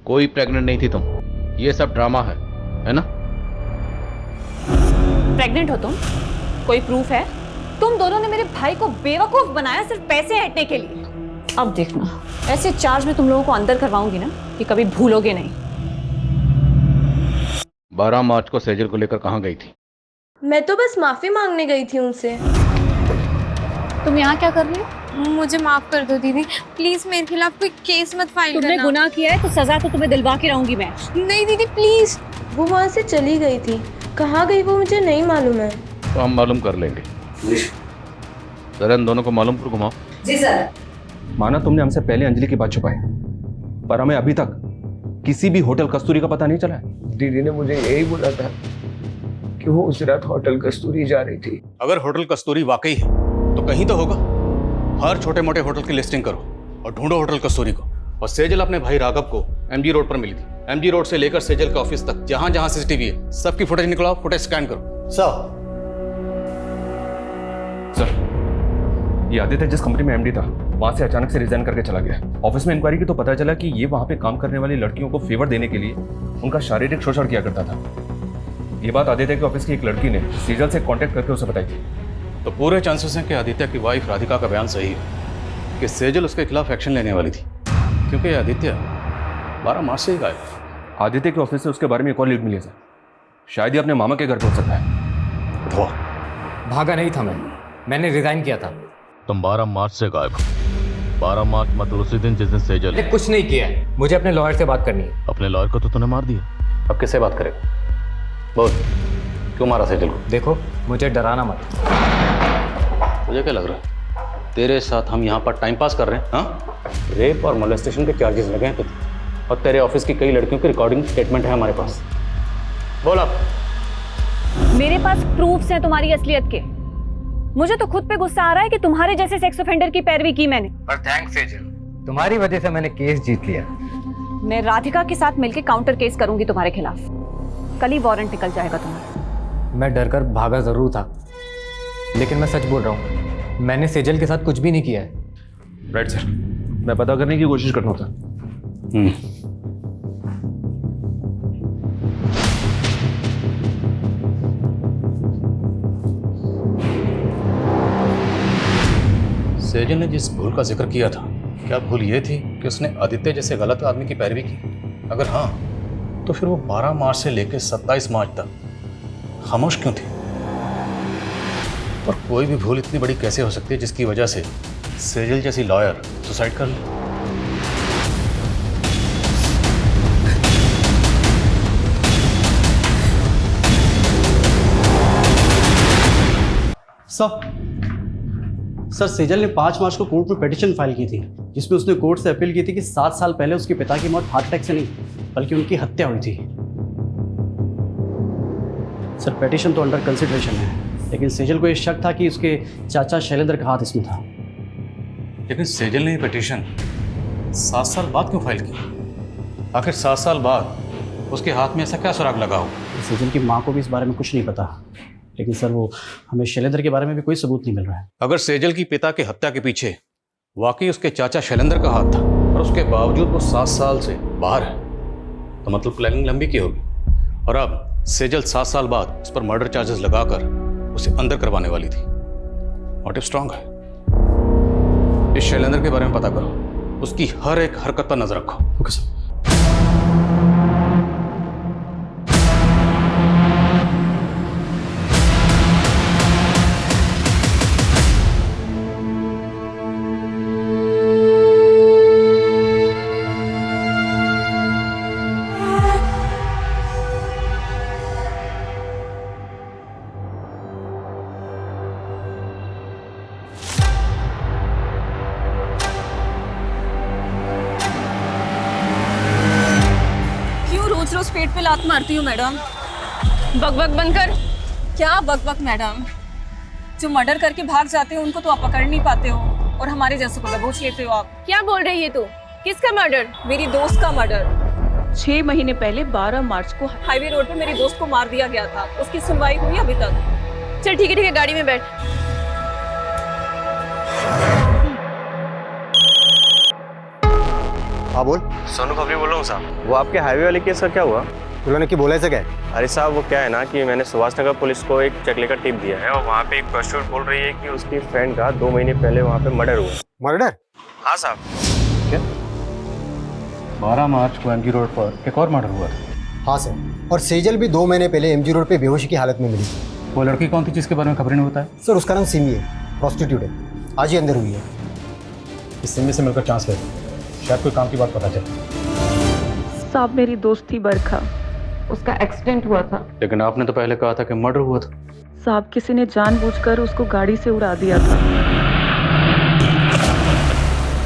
कोई प्रेग्नेंट नहीं थी तुम, ये सब ड्रामा है ना? प्रेग्नेंट हो तुम? कोई प्रूफ है? तुम दोनों ने मेरे भाई को बेवकूफ बनाया सिर्फ पैसे हटने के लिए। अब देखना, ऐसे चार्ज में तुम लोगों को अंदर करवाऊंगी ना कि कभी भूलोगे नहीं। 12 मार्च को सेजल को लेकर कहाँ गई थी? मैं तो बस माफी मांगने गई थी उनसे। तुम यहाँ क्या कर रही हो? मुझे माफ कर दो दीदी, प्लीज मेरे खिलाफ कोई केस मत फाइल करना। तुमने गुनाह किया है तो सजा तो तुम्हें दिलवा के रहूंगी मैं। नहीं दीदी प्लीज। वो वहाँ से चली गई थी, कहाँ गई वो मुझे नहीं मालूम है। तो हम मालूम कर लेंगे। जरा इन दोनों को मालूम पर घुमाओ। जी सर। माना तुमने हमसे पहले अंजलि की बात छुपाई, पर हमें अभी तक किसी भी होटल कस्तूरी का पता नहीं चला है। दीदी ने मुझे यही बोला था कि वो उस रात होटल कस्तूरी जा रही थी। अगर होटल कस्तूरी वाकई है तो कहीं तो होगा। हर छोटे मोटे होटल की लिस्टिंग करो और ढूंढो होटल कस्तूरी को। और सेजल अपने भाई राघव को एमजी रोड पर मिली थी। एमजी रोड से लेकर सेजल के ऑफिस तक जहां जहां सीसीटीवी है सबकी फुटेज निकलाओ, फुटेज स्कैन करो। सर, ये आदित्य जिस कंपनी में एमडी था वहां से अचानक से रिजाइन करके चला गया। ऑफिस में इंक्वायरी की तो पता चला कि ये वहां पे काम करने वाली लड़कियों को फेवर देने के लिए उनका शारीरिक शोषण किया करता था। ये बात आदित्य के ऑफिस की एक लड़की ने सेजल से कांटेक्ट करके उसे बताई थी। तो पूरे चांसेस हैं कि आदित्य की वाइफ राधिका का बयान सही है कि सेजल उसके खिलाफ एक्शन लेने वाली थी, क्योंकि आदित्य 12 मार्च से ही गायब। आदित्य के ऑफिस से उसके बारे में एक और लीड मिली है सर। शायद ही अपने मामा के घर पहुंच सकता है। भागा नहीं था मैंने रिजाइन किया था। तुम 12 मार्च से गायब हो। 12 मार्च मतलब उसी दिन जिस दिन सेजल मैंने कुछ नहीं किया है। मुझे अपने लॉयर से बात करनी है। अपने लॉयर को तो तूने मार दिया, अब किससे बात करेगा? बोल, क्यों मारा सेजल को? देखो, मुझे डराना मत। मुझे क्या लग रहा है तेरे साथ हम यहाँ पर टाइम पास कर रहे हैं? हाँ, रेप और मोलेस्टेशन के चार्जेस लगे हैं तुझे, और तेरे ऑफिस की कई लड़कियों की रिकॉर्डिंग स्टेटमेंट है हमारे पास। बोल आप। मेरे पास प्रूफ्स हैं तुम्हारी असलियत के। मुझे तो खुद पे गुस्सा आ रहा है कि तुम्हारे जैसे सेक्स ऑफेंडर की पैरवी की मैंने। पर थैंक्स सेजल, तुम्हारी वजह से मैंने केस जीत लिया। मैं राधिका के साथ मिलकर काउंटर केस करूंगी तुम्हारे खिलाफ। कल ही वारंट निकल जाएगा तुम्हारा। मैं डरकर भागा जरूर था, लेकिन मैं सच बोल रहा हूँ, मैंने सेजल के साथ कुछ भी नहीं किया है। राइट सर, मैं पता करने की कोशिश कर रहा था। सेजल ने जिस भूल का जिक्र किया था, क्या भूल ये थी कि उसने आदित्य जैसे गलत आदमी की पैरवी की? अगर हाँ, तो फिर वो 12 मार्च से लेकर 27 मार्च तक खामोश क्यों थी? और कोई भी भूल इतनी बड़ी कैसे हो सकती है जिसकी वजह से सेजल जैसी लॉयर सुसाइड कर ले? सर सेजल ने 5 मार्च को कोर्ट में पिटीशन फाइल की थी, जिसमें उसने कोर्ट से अपील की थी कि 7 साल पहले उसके पिता की मौत हार्ट अटैक से नहीं बल्कि उनकी हत्या हुई थी। सर पिटीशन तो अंडर कंसिडरेशन है, लेकिन सेजल को यह शक था कि उसके चाचा शैलेंद्र का हाथ इसमें था। लेकिन सेजल ने ये पिटीशन 7 साल बाद क्यों फाइल की? आखिर 7 साल बाद उसके हाथ में ऐसा क्या सुराग लगा हो? सेजल की माँ को भी इस बारे में कुछ नहीं पता, लेकिन सर वो हमें शैलेंद्र के बारे में भी कोई सबूत नहीं मिल रहा है। अगर सेजल की पिता के हत्या के पीछे वाकई उसके चाचा शैलेंद्र का हाथ था और उसके बावजूद वो 7 साल से बाहर है, तो मतलब प्लानिंग लंबी की होगी। और अब सेजल 7 साल बाद उस पर मर्डर चार्जेस लगाकर उसे अंदर करवाने वाली थी। मोटिव स्ट्रांग है। इस शैलेंद्र के बारे में पता करो, उसकी हर एक हरकत पर नजर रखो। Okay sir. रोज पेट पे लात मारती हूँ मैडम। बकबक बनकर। क्या बकबक मैडम? जो मर्डर करके भाग जाते हो उनको तो आप पकड़ नहीं पाते हो, और हमारे जैसे को दबोच लेते हो आप। क्या बोल रही है तू? किसका मर्डर? मेरी दोस्त का मर्डर। 6 महीने पहले 12 मार्च को हाईवे रोड पे मेरी दोस्त को मार दिया गया था। उसकी सुनवाई हुई अभी तक? चल ठीक है, गाड़ी में बैठ। हाँ बोल। सोनू खबरी बोल रहा हूँ साहब। वो आपके हाईवे वाले केस का क्या हुआ? उन्होंने क्या बोला? क्या? अरे साहब वो क्या है ना कि मैंने सुभाष नगर पुलिस को एक चकले का टिप दिया है, और वहाँ पे एक प्रोस्टिट्यूट बोल रही है कि उसकी फ्रेंड का 2 महीने पहले वहाँ पे मर्डर हुआ। मर्डर? हाँ साहब। क्या 12 मार्च को एमजी रोड पर एक और मर्डर हुआ था? हाँ सर, और सेजल भी 2 महीने पहले एमजी रोड पे बेहोशी की हालत में मिली। वो लड़की कौन थी जिसके बारे में खबरें नहीं बताया? सर उसका नाम सिमी है, प्रोस्टिट्यूट है, आज ही अंदर हुई है। इस सिमी से मिलकर चांस ले, शायद कोई काम की बात पता चले। साहब मेरी दोस्त थी बरखा, उसका एक्सीडेंट हुआ था। लेकिन आपने तो पहले कहा था कि मर्डर हुआ था। साहब किसी ने जानबूझकर उसको गाड़ी से उड़ा दिया था।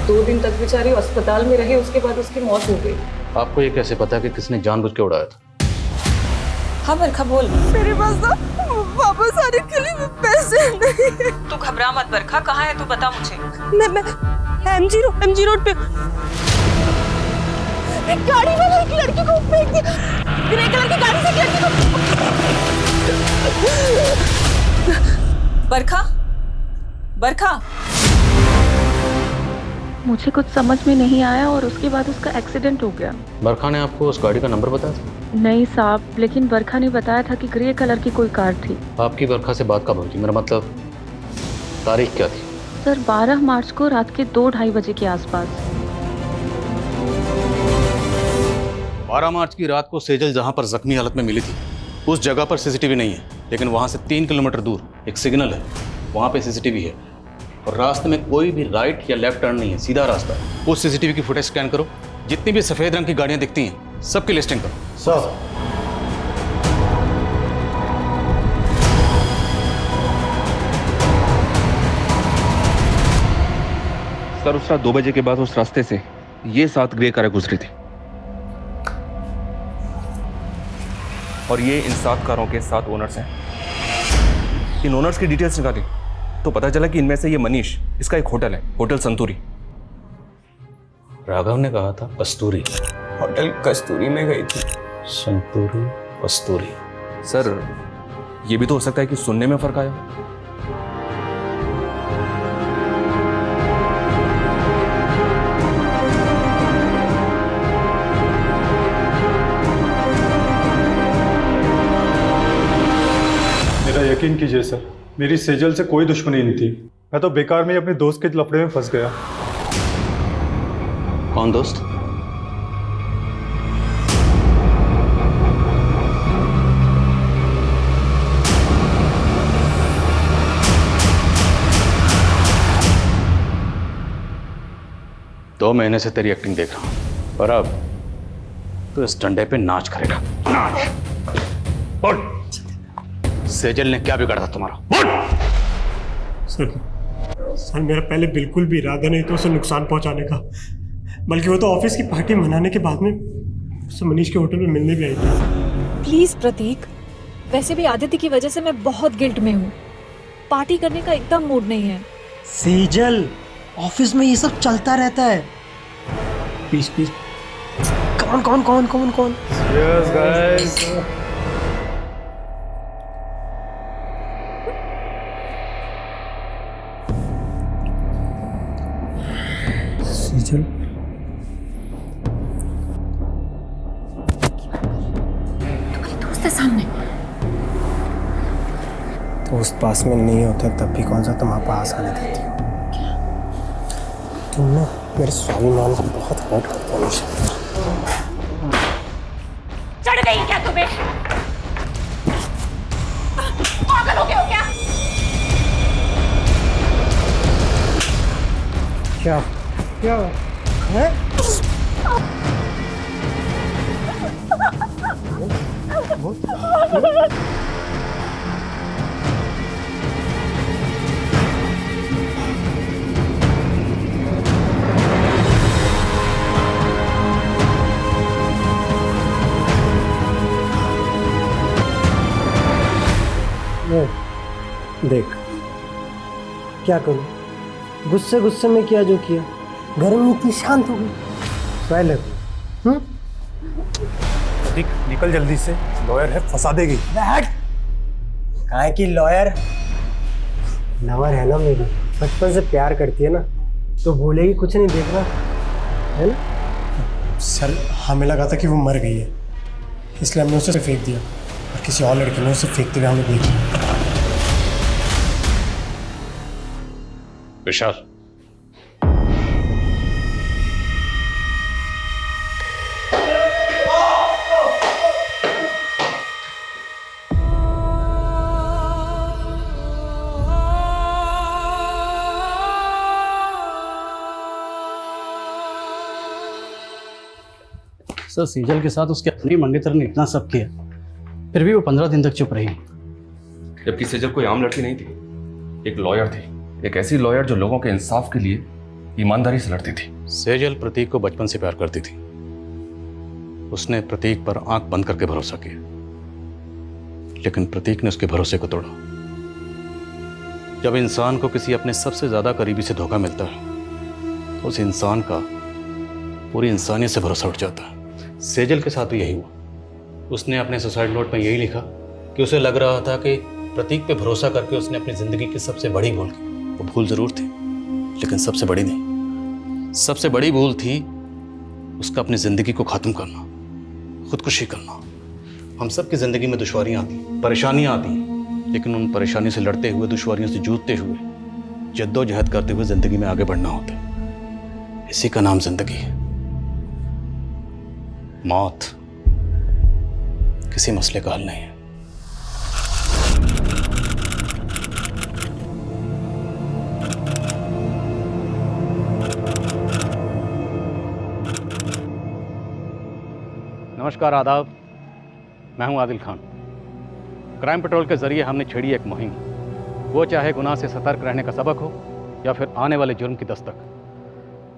2 दिन तक बेचारी अस्पताल में रही, उसके बाद उसकी मौत हो गई। आपको ये कैसे पता कि किसने जानबूझ के उड़ाया था? हाँ बरखा बोल। मेरे पास तो वापस आने के लिए पैसे नहीं। तू घबरा मत बरखा, कहाँ है तू बता मुझे। मैं एमजी रोड पे एक गाड़ी वाला एक लड़की को फेंक दिया, ग्रे कलर की गाड़ी से एक लड़की को। बरखा, बरखा, मुझे कुछ समझ में नहीं आया और उसके बाद उसका एक्सीडेंट हो गया। बरखा ने आपको उस गाड़ी का नंबर बताया था? नहीं साहब, लेकिन बरखा ने बताया था कि ग्रे कलर की कोई कार थी। आपकी बरखा से बात कब हुई थी? मेरा मतलब तारीख क्या थी? सर 12 मार्च को रात के 2-2:30 बजे के आसपास। 12 मार्च की रात को सेजल जहां पर जख्मी हालत में मिली थी उस जगह पर सीसीटीवी नहीं है, लेकिन वहां से 3 किलोमीटर दूर एक सिग्नल है, वहां पे सीसीटीवी है। और रास्ते में कोई भी राइट या लेफ्ट टर्न नहीं है, सीधा रास्ता है। उस सीसीटीवी की फुटेज स्कैन करो, जितनी भी सफेद रंग की गाड़ियां दिखती हैं सबकी लिस्टिंग करो। सर उस रात 2 बजे के बाद उस रास्ते से ये 7 ग्रे कारें गुजरी थी और ये इन 7 कारों के 7 ओनर्स हैं। इन ओनर्स की डिटेल्स निकाली तो पता चला कि इनमें से ये मनीष, इसका एक होटल है, होटल संतूरी। राघव ने कहा था कस्तूरी, होटल कस्तूरी में गई थी। संतूरी कस्तूरी। सर ये भी तो हो सकता है कि सुनने में फर्क आया। मेरा यकीन कीजिए सर, मेरी सेजल से कोई दुश्मनी नहीं थी। मैं तो बेकार में ही अपने दोस्त के लफड़े में फंस गया। कौन दोस्त? दो महीने से तेरी एक्टिंग देख रहा हूं और अब तो इस डंडे पे नाच करेगा। नाच। बोल, सेजल ने क्या बिगाड़ा था तुम्हारा? सर मेरा पहले बिल्कुल भी इरादा नहीं था उसे नुकसान पहुंचाने का, बल्कि वो तो ऑफिस की पार्टी मनाने के बाद में उससे मनीष के होटल में मिलने भी आई थी। प्लीज प्रतीक, वैसे भी आदित्य की वजह से मैं बहुत गिल्ट में हूँ। पार्टी करने का एकदम मूड नहीं है। सेजल, ऑफिस में ये सब चलता रहता है। Please please. कौन कौन कौन कौन कौन? Yes guys. सेजल, दोस्त है सामने। दोस्त पास में नहीं होते तब भी कौन सा तुम्हारे पास आने देती हो? तुम ना मेरे स्वाभिमान को बहुत हर्ट करते हो। चढ़ गई क्या तुम्हें? पागल हो गए हो क्या? क्या क्या है? देख क्या करूं, गुस्से गुस्से में किया जो किया, घर में इतनी शांत हो गई। पहले निकल जल्दी से, लॉयर है, फंसा देगी। काहे की लॉयर? लवर है ना मेरी, बचपन से प्यार करती है ना, तो भूलेगी कुछ नहीं, देखना है ना। सर हमें लगा था कि वो मर गई है, इसलिए हमने उसे फेंक दिया और किसी और लड़के ने उसे फेंकते हुए हमें देखा। विशाल, सर सेजल के साथ उसके अपनी मंगेतर ने इतना सब किया, फिर भी वो 15 दिन तक चुप रही। जबकि सेजल कोई आम लड़की नहीं थी, एक लॉयर थी, एक ऐसी लॉयर जो लोगों के इंसाफ के लिए ईमानदारी से लड़ती थी। सेजल प्रतीक को बचपन से प्यार करती थी। उसने प्रतीक पर आंख बंद करके भरोसा किया, लेकिन प्रतीक ने उसके भरोसे को तोड़ा। जब इंसान को किसी अपने सबसे ज्यादा करीबी से धोखा मिलता है तो उस इंसान का पूरी इंसानियत से भरोसा उठ जाता है। सेजल के साथ भी यही हुआ। उसने अपने सुसाइड नोट में यही लिखा कि उसे लग रहा था कि प्रतीक पे भरोसा करके उसने अपनी जिंदगी की सबसे बड़ी भूल की। वो भूल जरूर थी, लेकिन सबसे बड़ी नहीं। सबसे बड़ी भूल थी उसका अपनी ज़िंदगी को ख़त्म करना, खुदकुशी करना। हम सब की ज़िंदगी में दुश्वारियाँ आती, परेशानियाँ आती, लेकिन उन परेशानियों से लड़ते हुए, दुश्वारियों से जूझते हुए, जद्दोजहद करते हुए ज़िंदगी में आगे बढ़ना होता है। इसी का नाम ज़िंदगी है। मौत किसी मसले का हल नहीं है। नमस्कार, आदाब। मैं हूं आदिल खान। क्राइम पेट्रोल के ज़रिए हमने छेड़ी एक मुहिम, वो चाहे गुनाह से सतर्क रहने का सबक हो या फिर आने वाले जुर्म की दस्तक।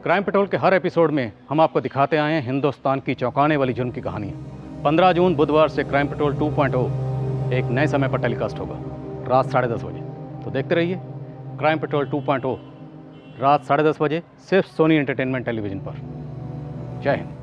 क्राइम पेट्रोल के हर एपिसोड में हम आपको दिखाते आए हैं हिंदुस्तान की चौंकाने वाली जुर्म की कहानियाँ। 15 जून बुधवार से क्राइम पेट्रोल 2.0 एक नए समय पर टेलीकास्ट होगा, रात 10:30 बजे। तो देखते रहिए क्राइम पेट्रोल 2.0 रात 10:30 बजे, सिर्फ सोनी एंटरटेनमेंट टेलीविज़न पर। जय हिंद।